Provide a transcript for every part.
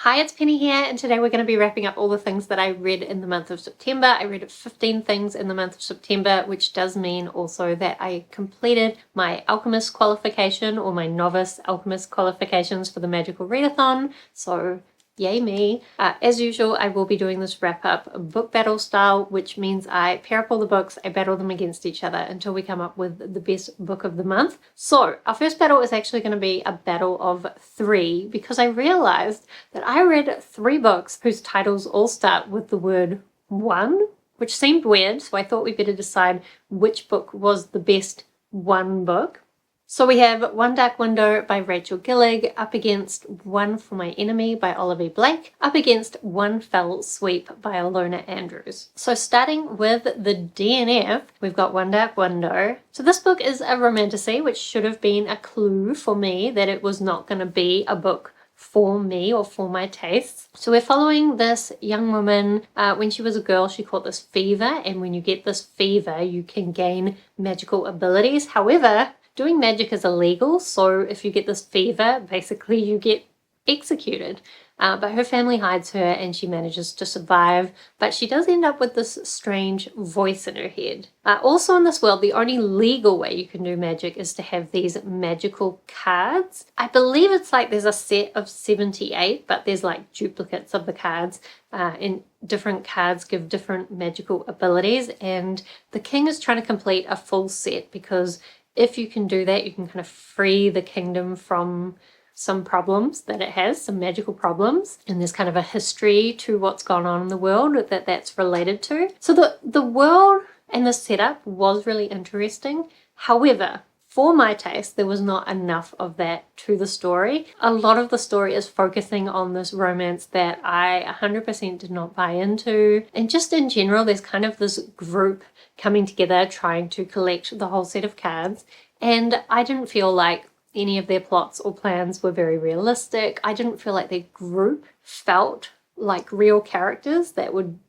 Hi, it's Penny here, and today we're going to be wrapping up all the things that I read in the month of September. I read 15 things in the month of September, which does mean also that I completed my alchemist qualification or my novice alchemist qualifications for the Magical Readathon, so yay me. As usual, I will be doing this wrap up book battle style, which means I pair up all the books, I battle them against each other until we come up with the best book of the month. So our first battle is actually going to be a battle of 3 because I realized that I read 3 books whose titles all start with the word one, which seemed weird, so I thought we better decide which book was the best one book. So we have One Dark Window by Rachel Gillig up against One for My Enemy by Olivie Blake, up against One Fell Sweep by Ilona Andrews. So starting with the DNF, we've got One Dark Window. So this book is a romantasy, which should have been a clue for me that it was not going to be a book for me or for my tastes. So we're following this young woman. When she was a girl, she caught this fever, and when you get this fever, you can gain magical abilities. However, doing magic is illegal, so if you get this fever, basically you get executed. But her family hides her and she manages to survive, but she does end up with this strange voice in her head. Also in this world, the only legal way you can do magic is to have these magical cards. I believe it's like there's a set of 78, but there's like duplicates of the cards, and different cards give different magical abilities, and the king is trying to complete a full set because if you can do that, you can kind of free the kingdom from some problems that it has, some magical problems. And there's kind of a history to what's gone on in the world that's related to. So the world and the setup was really interesting. However, for my taste, there was not enough of that to the story. A lot of the story is focusing on this romance that I 100% did not buy into. And just in general, there's kind of this group coming together trying to collect the whole set of cards. And I didn't feel like any of their plots or plans were very realistic. I didn't feel like their group felt like real characters that would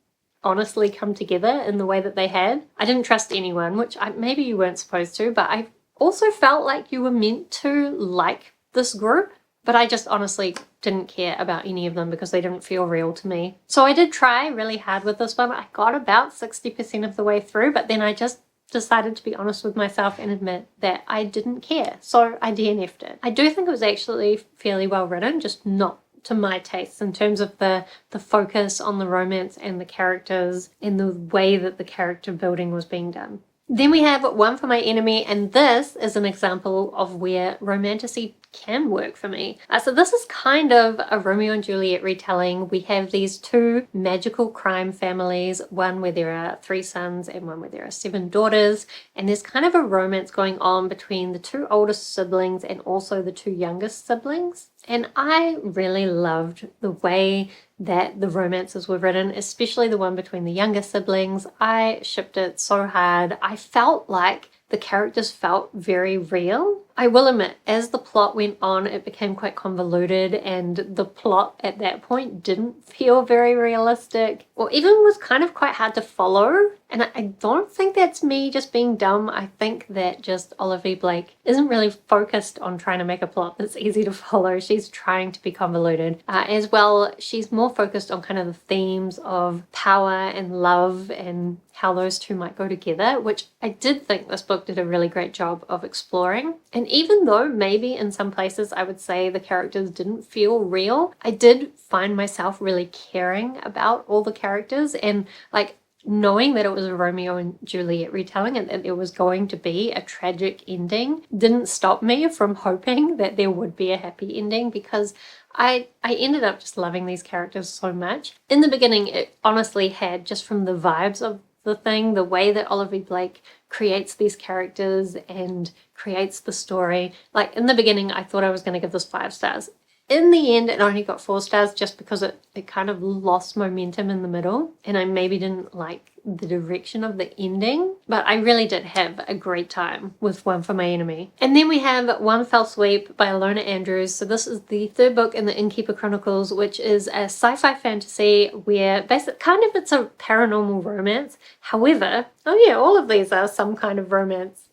honestly come together in the way that they had. I didn't trust anyone, which maybe you weren't supposed to, but I also felt like you were meant to like this group, but I just honestly didn't care about any of them because they didn't feel real to me. So I did try really hard with this one. I got about 60% of the way through, but then I just decided to be honest with myself and admit that I didn't care. So I DNF'd it. I do think it was actually fairly well written, just not to my tastes in terms of the focus on the romance and the characters and the way that the character building was being done. Then we have One for My Enemy, and this is an example of where romantasy can work for me. So this is kind of a Romeo and Juliet retelling. We have these 2 magical crime families, one where there are 3 sons and one where there are 7 daughters, and there's kind of a romance going on between the 2 oldest siblings and also the 2 youngest siblings. And I really loved the way that the romances were written, especially the one between the younger siblings. I shipped it so hard. I felt like the characters felt very real. I will admit, as the plot went on, it became quite convoluted, and the plot at that point didn't feel very realistic, or even was kind of quite hard to follow. And I don't think that's me just being dumb. I think that just Olivie Blake isn't really focused on trying to make a plot that's easy to follow. She's trying to be convoluted. As well, she's more focused on kind of the themes of power and love and how those two might go together, which I did think this book did a really great job of exploring. And even though maybe in some places I would say the characters didn't feel real, I did find myself really caring about all the characters, and like knowing that it was a Romeo and Juliet retelling and that there was going to be a tragic ending didn't stop me from hoping that there would be a happy ending, because I ended up just loving these characters so much. In the beginning, it honestly had, just from the vibes of the thing, the way that Olivie Blake creates these characters and creates the story. Like in the beginning, I thought I was going to give this 5 stars. In the end, it only got 4 stars just because it kind of lost momentum in the middle, and I maybe didn't like the direction of the ending, but I really did have a great time with One for My Enemy. And then we have One Fell Sweep by Ilona Andrews. So this is the 3rd book in the Innkeeper Chronicles, which is a sci-fi fantasy where basically kind of it's a paranormal romance. However, oh yeah, all of these are some kind of romance.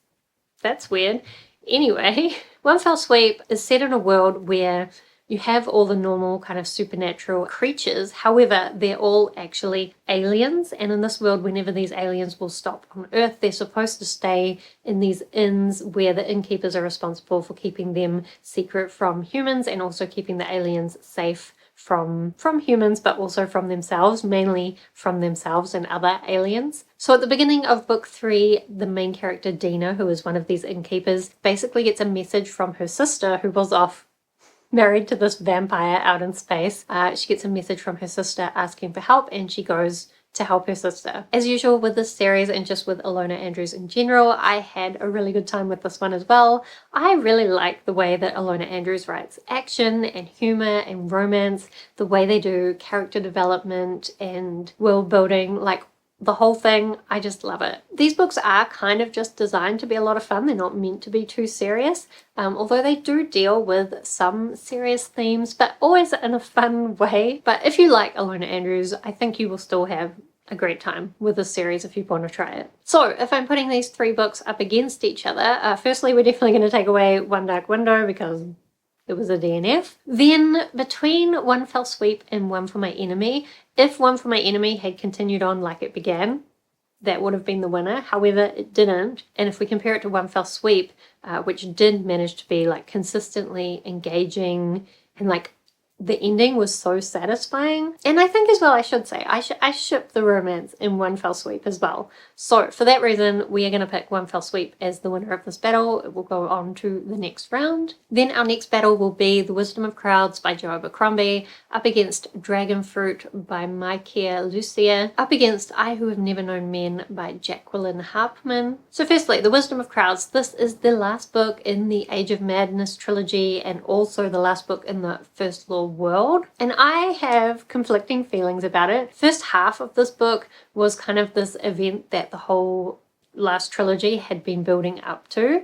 That's weird. Anyway, One Fell Sweep is set in a world where You have all the normal kind of supernatural creatures. However, they're all actually aliens. And in this world, whenever these aliens will stop on Earth, they're supposed to stay in these inns where the innkeepers are responsible for keeping them secret from humans and also keeping the aliens safe from humans, but also from themselves, mainly from themselves and other aliens. So at the beginning of book 3, the main character Dina, who is one of these innkeepers, basically gets a message from her sister, who was off married to this vampire out in space. She gets a message from her sister asking for help, and she goes to help her sister. As usual with this series and just with Ilona Andrews in general, I had a really good time with this one as well. I really like the way that Ilona Andrews writes action and humor and romance, the way they do character development and world building, like the whole thing. I just love it. These books are kind of just designed to be a lot of fun. They're not meant to be too serious, although they do deal with some serious themes, but always in a fun way. But if you like Ilona Andrews, I think you will still have a great time with this series if you want to try it. So if I'm putting these 3 books up against each other, firstly, we're definitely going to take away One Dark Window because it was a DNF. Then between One Fell Sweep and One for My Enemy, if One for My Enemy had continued on like it began, that would have been the winner. However, it didn't. And if we compare it to One Fell Sweep, which did manage to be like consistently engaging and like the ending was so satisfying. And I think as well, I should say, I ship the romance in One Fell Sweep as well. So for that reason, we are going to pick One Fell Sweep as the winner of this battle. It will go on to the next round. Then our next battle will be The Wisdom of Crowds by Jo Abercrombie up against Dragonfruit by Maikiia Lucier, up against I Who Have Never Known Men by Jacqueline Harpman. So firstly, The Wisdom of Crowds. This is the last book in the Age of Madness trilogy and also the last book in the First Law world, and I have conflicting feelings about it. First half of this book was kind of this event that the whole last trilogy had been building up to.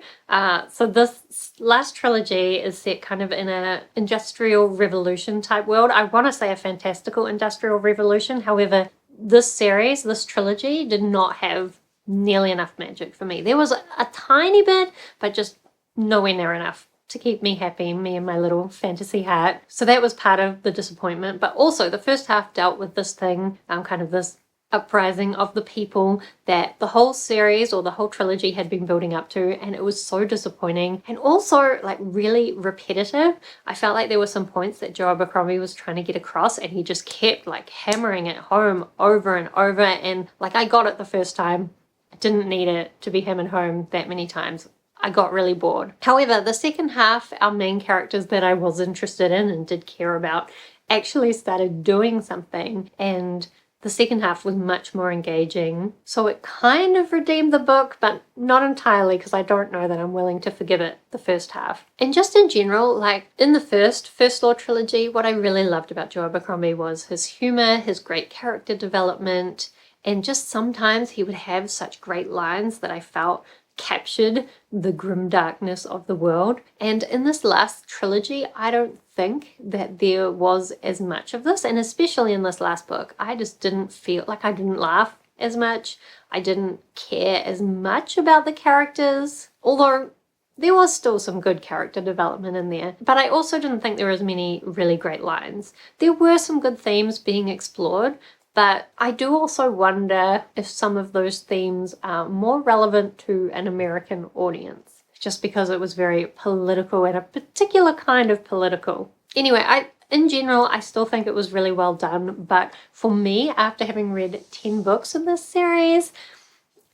So this last trilogy is set kind of in a industrial revolution type world. I want to say a fantastical industrial revolution. However, this series, this trilogy, did not have nearly enough magic for me. There was a tiny bit, but just nowhere near enough to keep me happy, me and my little fantasy heart. So that was part of the disappointment. But also the first half dealt with this thing, kind of this uprising of the people that the whole series or the whole trilogy had been building up to, and it was so disappointing and also like really repetitive. I felt like there were some points that Jo Abercrombie was trying to get across and he just kept like hammering it home over and over, and like I got it the first time. I didn't need it to be hammered home that many times. I got really bored. However, the second half, our main characters that I was interested in and did care about actually started doing something, and the second half was much more engaging. So it kind of redeemed the book, but not entirely, because I don't know that I'm willing to forgive it the first half. And just in general, like in the First Law trilogy, what I really loved about Jo Abercrombie was his humor, his great character development, and just sometimes he would have such great lines that I felt captured the grim darkness of the world. And in this last trilogy, I don't think that there was as much of this, and especially in this last book, I just didn't feel like I didn't laugh as much. I didn't care as much about the characters, although there was still some good character development in there, but I also didn't think there were as many really great lines. There were some good themes being explored, but I do also wonder if some of those themes are more relevant to an American audience, just because it was very political and a particular kind of political. Anyway, in general, I still think it was really well done, but for me, after having read 10 books in this series,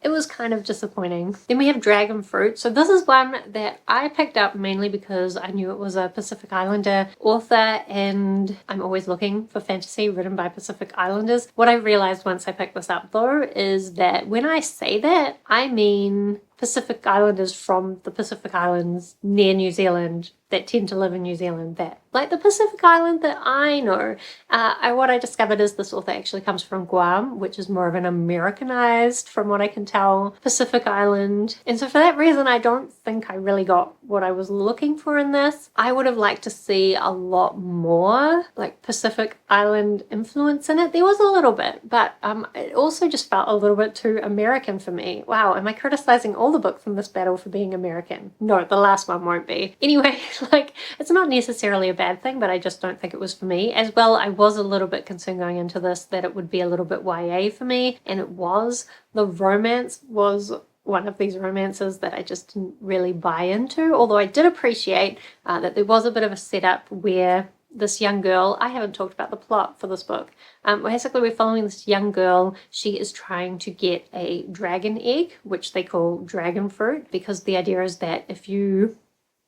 it was kind of disappointing. Then we have Dragonfruit. So this is one that I picked up mainly because I knew it was a Pacific Islander author, and I'm always looking for fantasy written by Pacific Islanders. What I realized once I picked this up though is that when I say that, I mean Pacific Islanders from the Pacific Islands near New Zealand that tend to live in New Zealand, that like the Pacific Island that I know. What I discovered is this author actually comes from Guam, which is more of an Americanized, from what I can tell, Pacific Island. And so for that reason, I don't think I really got what I was looking for in this. I would have liked to see a lot more like Pacific Island influence in it. There was a little bit, but it also just felt a little bit too American for me. Wow, am I criticizing all the books in this battle for being American. No, the last one won't be. Anyway, like, it's not necessarily a bad thing, but I just don't think it was for me. As well, I was a little bit concerned going into this that it would be a little bit YA for me, and it was. The romance was one of these romances that I just didn't really buy into, although I did appreciate that there was a bit of a setup where this young girl, I haven't talked about the plot for this book. Basically, we're following this young girl. She is trying to get a dragon egg, which they call Dragonfruit, because the idea is that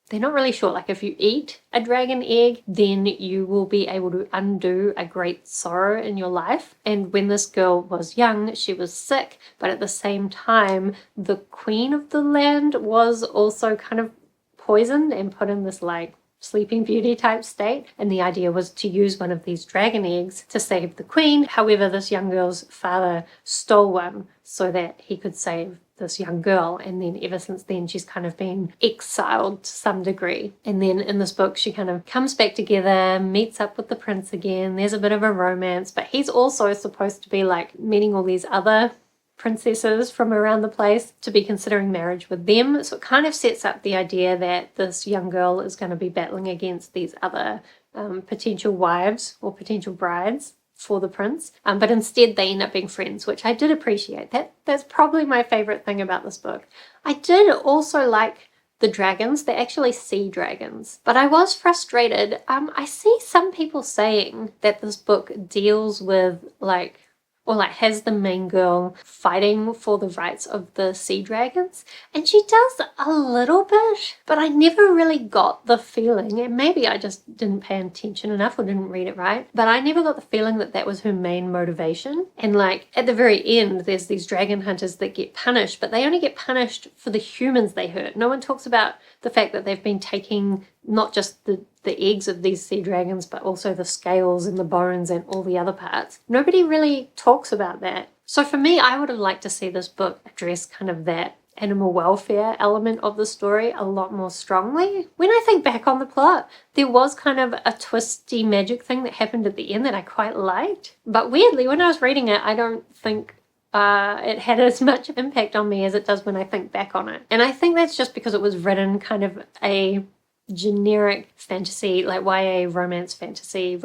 they're not really sure, like if you eat a dragon egg, then you will be able to undo a great sorrow in your life. And when this girl was young, she was sick, but at the same time, the queen of the land was also kind of poisoned and put in this like Sleeping Beauty type state, and the idea was to use one of these dragon eggs to save the queen. However, this young girl's father stole one so that he could save this young girl, and then ever since then she's kind of been exiled to some degree. And then in this book she kind of comes back together, meets up with the prince again. There's a bit of a romance, but he's also supposed to be like meeting all these other princesses from around the place to be considering marriage with them. So it kind of sets up the idea that this young girl is going to be battling against these other potential wives or potential brides for the prince, but instead they end up being friends, which I did appreciate. That's probably my favorite thing about this book. I did also like the dragons. They're actually sea dragons, but I was frustrated. I see some people saying that this book deals with has the main girl fighting for the rights of the sea dragons, and she does a little bit, but I never really got the feeling, and maybe I just didn't pay attention enough or didn't read it right, but I never got the feeling that that was her main motivation. And like at the very end, there's these dragon hunters that get punished, but they only get punished for the humans they hurt. No one talks about the fact that they've been taking not just the eggs of these sea dragons, but also the scales and the bones and all the other parts. Nobody really talks about that. So for me, I would have liked to see this book address kind of that animal welfare element of the story a lot more strongly. When I think back on the plot, there was kind of a twisty magic thing that happened at the end that I quite liked. But weirdly, when I was reading it, I don't think it had as much impact on me as it does when I think back on it. And I think that's just because it was written kind of a generic fantasy, like YA romance fantasy,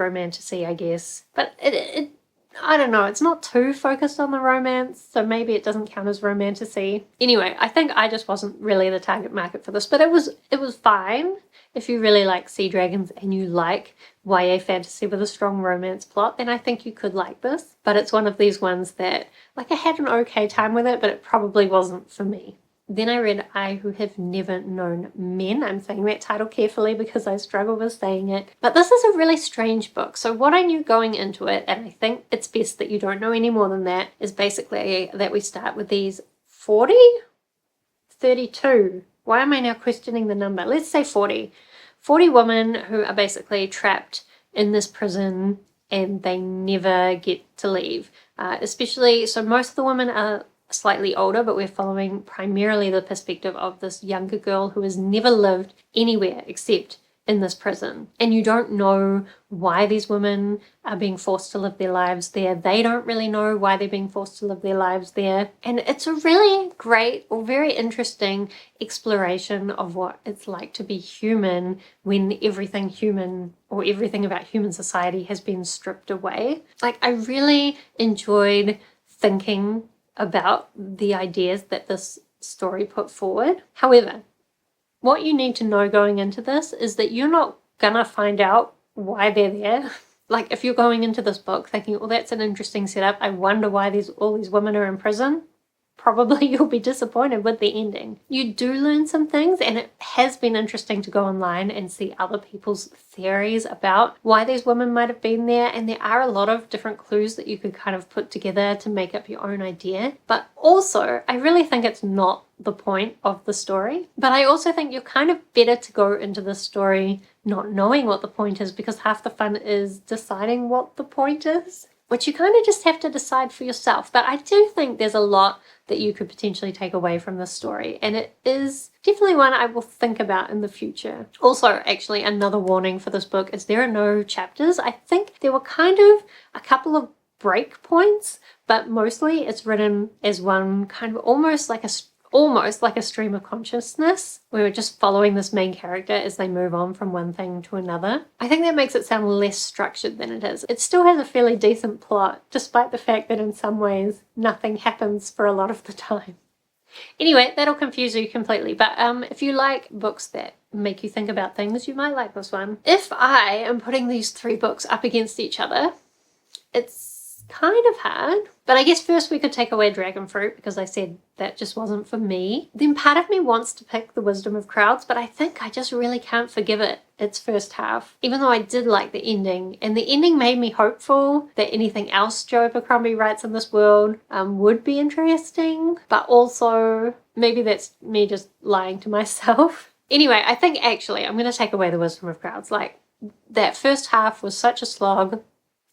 I guess. But it I don't know, it's not too focused on the romance, so maybe it doesn't count as romantasy. Anyway, I think I just wasn't really the target market for this, but it was fine. If you really like sea dragons and you like YA fantasy with a strong romance plot, then I think you could like this. But it's one of these ones that, like, I had an okay time with it, but it probably wasn't for me. Then I read I Who Have Never Known Men. I'm saying that title carefully because I struggle with saying it. But this is a really strange book. So what I knew going into it, and I think it's best that you don't know any more than that, is basically that we start with these 32. Why am I now questioning the number? Let's say 40 women who are basically trapped in this prison and they never get to leave. Especially, so most of the women are slightly older, but we're following primarily the perspective of this younger girl who has never lived anywhere except in this prison. And you don't know why these women are being forced to live their lives there. They don't really know why they're being forced to live their lives there. And it's a really great or very interesting exploration of what it's like to be human when everything human or everything about human society has been stripped away. Like, I really enjoyed thinking about the ideas that this story put forward. However, what you need to know going into this is that you're not gonna find out why they're there. Like, if you're going into this book thinking, oh, that's an interesting setup, I wonder why all these women are in prison, probably you'll be disappointed with the ending. You do learn some things, and it has been interesting to go online and see other people's theories about why these women might have been there, and there are a lot of different clues that you could kind of put together to make up your own idea. But also, I really think it's not the point of the story. But I also think you're kind of better to go into the story not knowing what the point is, because half the fun is deciding what the point is, which you kind of just have to decide for yourself. But I do think there's a lot that you could potentially take away from this story, and it is definitely one I will think about in the future. Also, actually, another warning for this book is there are no chapters. I think there were kind of a couple of break points, but mostly it's written as one kind of almost like almost like a stream of consciousness. We were just following this main character as they move on from one thing to another. I think that makes it sound less structured than it is. It still has a fairly decent plot, despite the fact that in some ways nothing happens for a lot of the time. Anyway, that'll confuse you completely, but if you like books that make you think about things, you might like this one. If I am putting these 3 books up against each other, it's kind of hard, but I guess first we could take away Dragonfruit because I said that just wasn't for me. Then part of me wants to pick The Wisdom of Crowds, but I think I just really can't forgive it, its first half, even though I did like the ending, and the ending made me hopeful that anything else Joe Abercrombie writes in this world would be interesting, but also maybe that's me just lying to myself. Anyway, I think actually I'm going to take away The Wisdom of Crowds. Like, that first half was such a slog,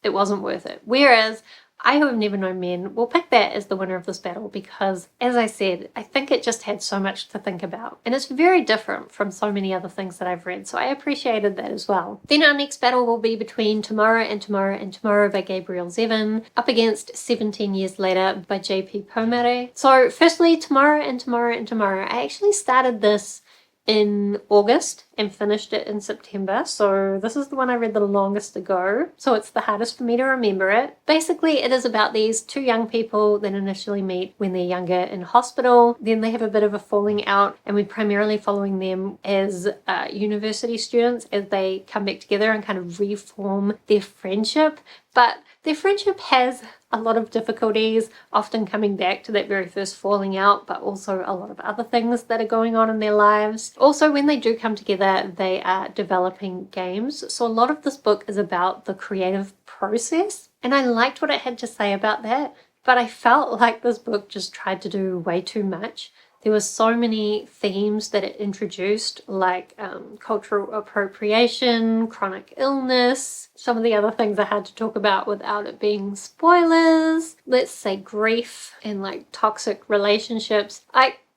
it wasn't worth it. Whereas I Who Have Never Known Men will pick that as the winner of this battle because, as I said, I think it just had so much to think about. And it's very different from so many other things that I've read, so I appreciated that as well. Then our next battle will be between Tomorrow and Tomorrow and Tomorrow by Gabrielle Zevin, up against 17 Years Later by J.P. Pomare. So firstly, Tomorrow and Tomorrow and Tomorrow. I actually started this in August and finished it in September, so this is the one I read the longest ago, so it's the hardest for me to remember it. Basically, it is about these 2 young people that initially meet when they're younger in hospital, then they have a bit of a falling out, and we're primarily following them as university students as they come back together and kind of reform their friendship. But their friendship has a lot of difficulties, often coming back to that very first falling out, but also a lot of other things that are going on in their lives. Also, when they do come together, they are developing games. So a lot of this book is about the creative process, and I liked what it had to say about that, but I felt like this book just tried to do way too much. There were so many themes that it introduced, like cultural appropriation, chronic illness, some of the other things I had to talk about without it being spoilers. Let's say grief and like toxic relationships.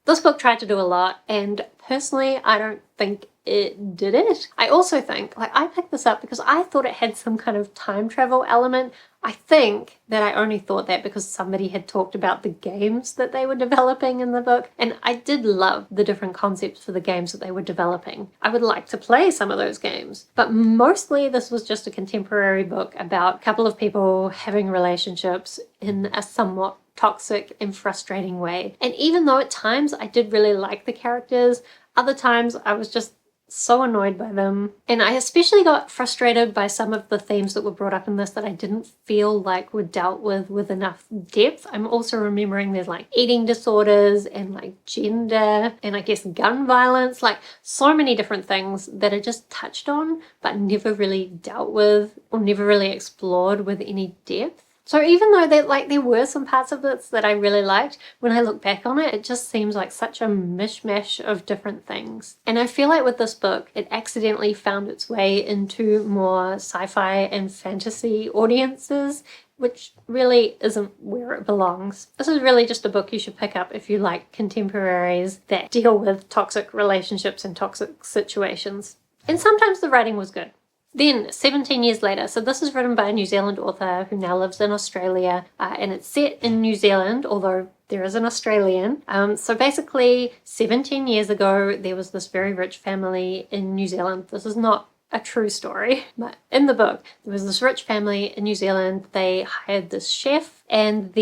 This book tried to do a lot, and personally, I don't think it did it. I also think, like, I picked this up because I thought it had some kind of time travel element. I think that I only thought that because somebody had talked about the games that they were developing in the book, and I did love the different concepts for the games that they were developing. I would like to play some of those games, but mostly this was just a contemporary book about a couple of people having relationships in a somewhat toxic and frustrating way. And even though at times I did really like the characters, other times I was just so annoyed by them. And I especially got frustrated by some of the themes that were brought up in this that I didn't feel like were dealt with enough depth. I'm also remembering there's like eating disorders and like gender and I guess gun violence, like so many different things that are just touched on but never really dealt with or never really explored with any depth. So even though there were some parts of this that I really liked, when I look back on it, it just seems like such a mishmash of different things. And I feel like with this book, it accidentally found its way into more sci-fi and fantasy audiences, which really isn't where it belongs. This is really just a book you should pick up if you like contemporaries that deal with toxic relationships and toxic situations. And sometimes the writing was good. Then, 17 Years Later. So this is written by a New Zealand author who now lives in Australia, and it's set in New Zealand, although there is an Australian. So basically, 17 years ago, there was this very rich family in New Zealand. This is not a true story, but in the book, there was this rich family in New Zealand. They hired this chef and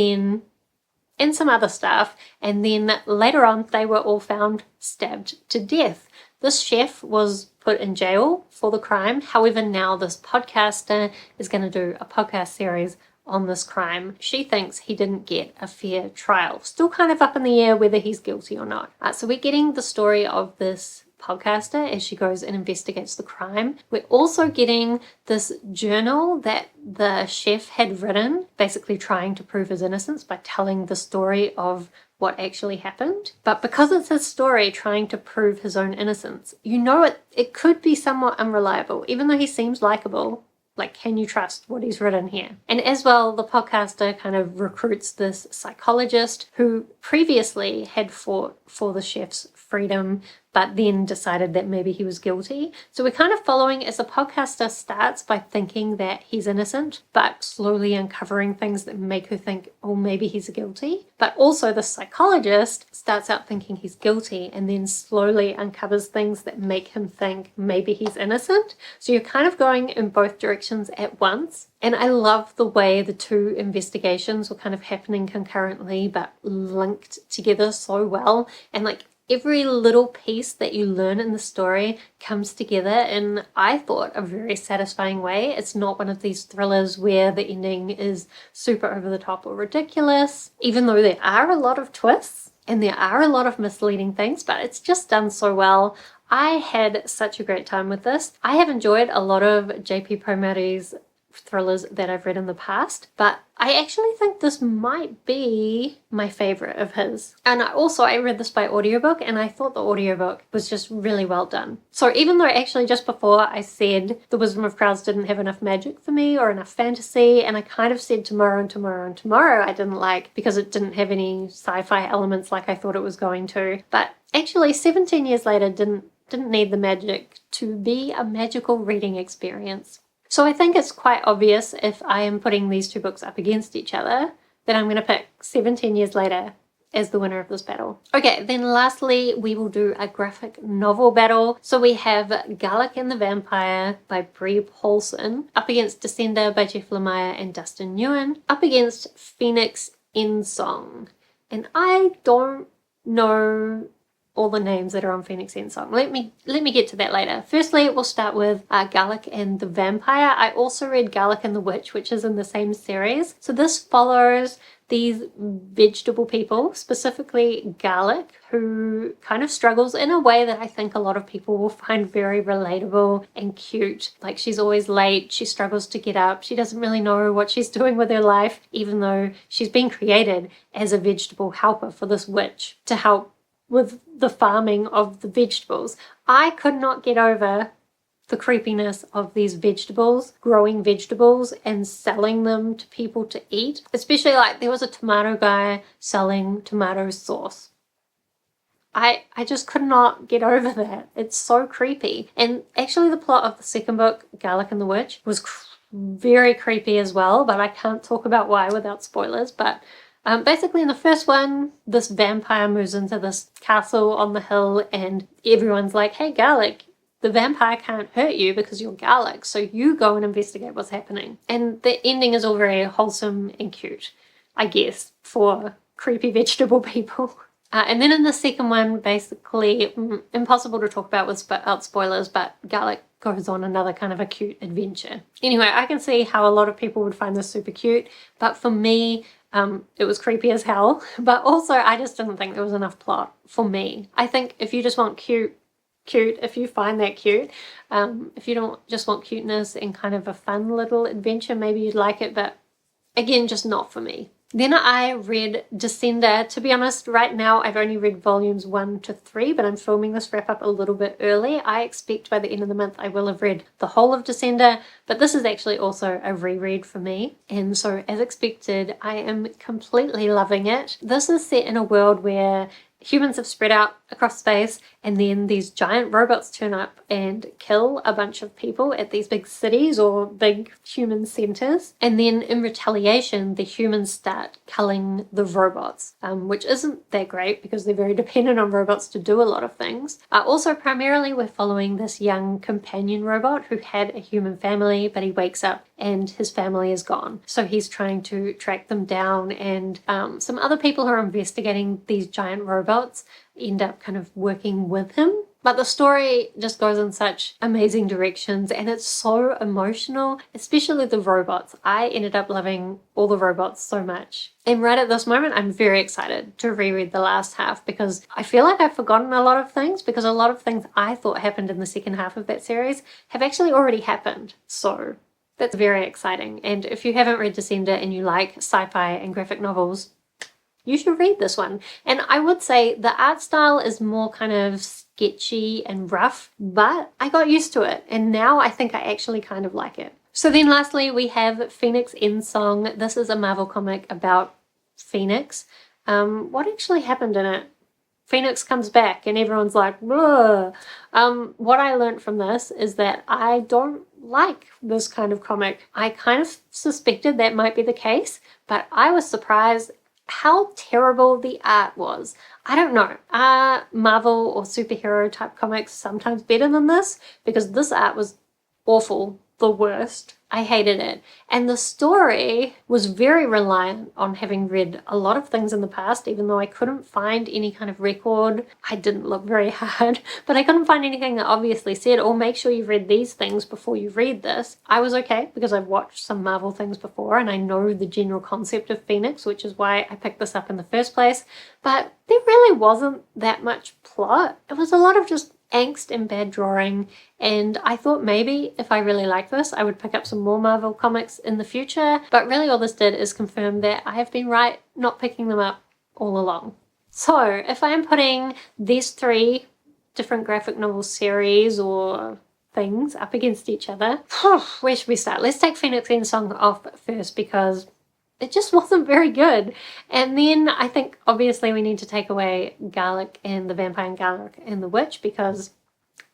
some other stuff, and then later on, they were all found stabbed to death. This chef was put in jail for the crime. However, now this podcaster is going to do a podcast series on this crime. She thinks he didn't get a fair trial. Still kind of up in the air whether he's guilty or not. So we're getting the story of this podcaster as she goes and investigates the crime. We're also getting this journal that the chef had written, basically trying to prove his innocence by telling the story of what actually happened. But because it's his story trying to prove his own innocence, you know it could be somewhat unreliable, even though he seems likable. Like, can you trust what he's written here? And as well, the podcaster kind of recruits this psychologist who previously had fought for the chef's freedom but then decided that maybe he was guilty. So we're kind of following as the podcaster starts by thinking that he's innocent, but slowly uncovering things that make her think, oh, maybe he's guilty. But also the psychologist starts out thinking he's guilty and then slowly uncovers things that make him think maybe he's innocent. So you're kind of going in both directions at once. And I love the way the two investigations were kind of happening concurrently but linked together so well. And like every little piece that you learn in the story comes together in, I thought, a very satisfying way. It's not one of these thrillers where the ending is super over the top or ridiculous, even though there are a lot of twists and there are a lot of misleading things, but it's just done so well. I had such a great time with this. I have enjoyed a lot of J.P. Pomare's thrillers that I've read in the past, but I actually think this might be my favorite of his. And I read this by audiobook, and I thought the audiobook was just really well done. So even though actually just before I said The Wisdom of Crowds didn't have enough magic for me or enough fantasy, and I kind of said Tomorrow I didn't like because it didn't have any sci-fi elements like I thought it was going to. But actually 17 years later didn't need the magic to be a magical reading experience. So I think it's quite obvious if I am putting these two books up against each other that I'm going to pick 17 years later as the winner of this battle. Okay, then lastly, we will do a graphic novel battle. So we have Gillig and the Vampire by Bree Paulsen up against Descender by Jeff Lemire and Dustin Nguyen, up against Phoenix Endsong. And I don't know all the names that are on Phoenix Endsong. Let me get to that later. Firstly, we'll start with Gillig and the Vampire. I also read Gillig and the Witch, which is in the same series. So this follows these vegetable people, specifically Gillig, who kind of struggles in a way that I think a lot of people will find very relatable and cute. Like, she's always late, she struggles to get up, she doesn't really know what she's doing with her life, even though she's been created as a vegetable helper for this witch to help with the farming of the vegetables. I could not get over the creepiness of these vegetables, growing vegetables and selling them to people to eat. Especially like there was a tomato guy selling tomato sauce. I just could not get over that. It's so creepy. And actually the plot of the second book, Gillig and the Witch, was very creepy as well, but I can't talk about why without spoilers. But basically in the first one, this vampire moves into this castle on the hill and everyone's like, hey Gillig, the vampire can't hurt you because you're Gillig, so you go and investigate what's happening. And the ending is all very wholesome and cute, I guess, for creepy vegetable people. And then in the second one, basically, impossible to talk about without spoilers, but Gillig goes on another kind of a cute adventure. Anyway, I can see how a lot of people would find this super cute, but for me, it was creepy as hell. But also, I just didn't think there was enough plot for me. I think if you just want cute, if you find that cute, if you don't just want cuteness and kind of a fun little adventure, maybe you'd like it, but again, just not for me. Then I read Descender. To be honest, right now I've only read volumes 1 to 3, but I'm filming this wrap up a little bit early. I expect by the end of the month I will have read the whole of Descender, but this is actually also a reread for me. And so as expected, I am completely loving it. This is set in a world where humans have spread out across space and then these giant robots turn up and kill a bunch of people at these big cities or big human centers. And then in retaliation, the humans start killing the robots, which isn't that great because they're very dependent on robots to do a lot of things. Also, primarily we're following this young companion robot who had a human family, but he wakes up and his family is gone. So he's trying to track them down, and some other people who are investigating these giant robots end up kind of working with him. But the story just goes in such amazing directions and it's so emotional, especially the robots. I ended up loving all the robots so much. And right at this moment, I'm very excited to reread the last half because I feel like I've forgotten a lot of things, because a lot of things I thought happened in the second half of that series have actually already happened. So that's very exciting. And if you haven't read Descender and you like sci-fi and graphic novels, you should read this one. And I would say the art style is more kind of sketchy and rough, but I got used to it. And now I think I actually kind of like it. So then lastly, we have Phoenix Endsong. This is a Marvel comic about Phoenix. What actually happened in it? Phoenix comes back and everyone's like, "Blah." What I learned from this is that I don't like this kind of comic. I kind of suspected that might be the case, but I was surprised how terrible the art was. I don't know, are Marvel or superhero type comics sometimes better than this? Because this art was awful, the worst. I hated it. And the story was very reliant on having read a lot of things in the past, even though I couldn't find any kind of record. I didn't look very hard, but I couldn't find anything that obviously said, oh, make sure you've read these things before you read this. I was okay because I've watched some Marvel things before and I know the general concept of Phoenix, which is why I picked this up in the first place. But there really wasn't that much plot. It was a lot of just angst and bad drawing, and I thought maybe if I really like this I would pick up some more Marvel comics in the future, but really all this did is confirm that I have been right not picking them up all along. So if I am putting these 3 different graphic novel series or things up against each other, where should we start? Let's take Phoenix Endsong off first because it just wasn't very good. And then I think obviously we need to take away Garlic and the Vampire and Garlic and the Witch because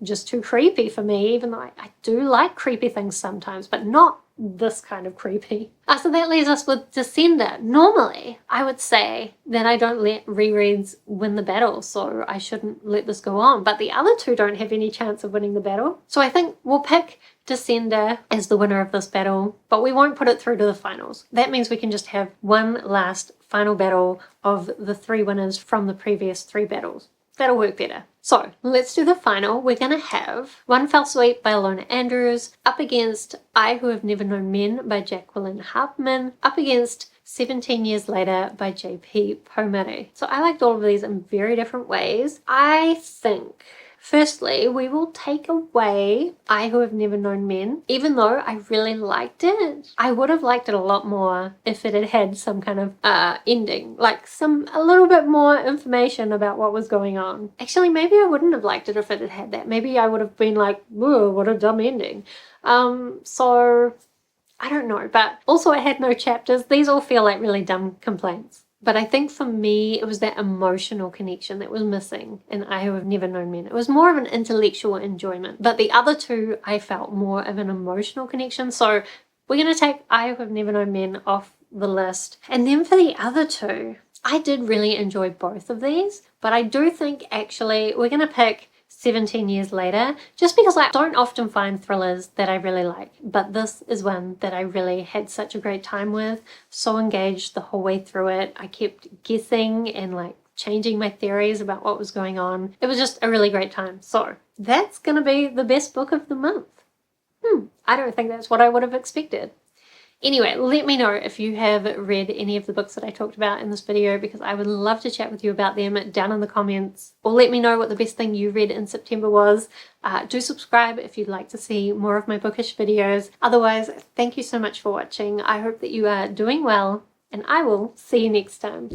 just too creepy for me, even though I do like creepy things sometimes, but not this kind of creepy. So that leaves us with Descender. Normally, I would say that I don't let rereads win the battle, so I shouldn't let this go on, but the other 2 don't have any chance of winning the battle. So I think we'll pick Descender as the winner of this battle, but we won't put it through to the finals. That means we can just have one last final battle of the 3 winners from the previous 3 battles. That'll work better. So let's do the final. We're going to have One Fell Swoop by Ilona Andrews up against I Who Have Never Known Men by Jacqueline Harpman, up against 17 Years Later by J.P. Pomare. So I liked all of these in very different ways. I think firstly, we will take away I Who Have Never Known Men. Even though I really liked it, I would have liked it a lot more if it had had some kind of ending, like a little bit more information about what was going on. Actually, maybe I wouldn't have liked it if it had had that. Maybe I would have been like, whoa, what a dumb ending. So I don't know, but also it had no chapters. These all feel like really dumb complaints. But I think for me, it was that emotional connection that was missing in I Who Have Never Known Men. It was more of an intellectual enjoyment. But the other 2, I felt more of an emotional connection. So we're going to take I Who Have Never Known Men off the list. And then for the other 2, I did really enjoy both of these. But I do think actually we're going to pick 17 Years Later, just because I don't often find thrillers that I really like, but this is one that I really had such a great time with, so engaged the whole way through it. I kept guessing and like changing my theories about what was going on. It was just a really great time. So that's gonna be the best book of the month. I don't think that's what I would have expected. Anyway, let me know if you have read any of the books that I talked about in this video, because I would love to chat with you about them down in the comments, or let me know what the best thing you read in September was. Do subscribe if you'd like to see more of my bookish videos. Otherwise, thank you so much for watching. I hope that you are doing well, and I will see you next time.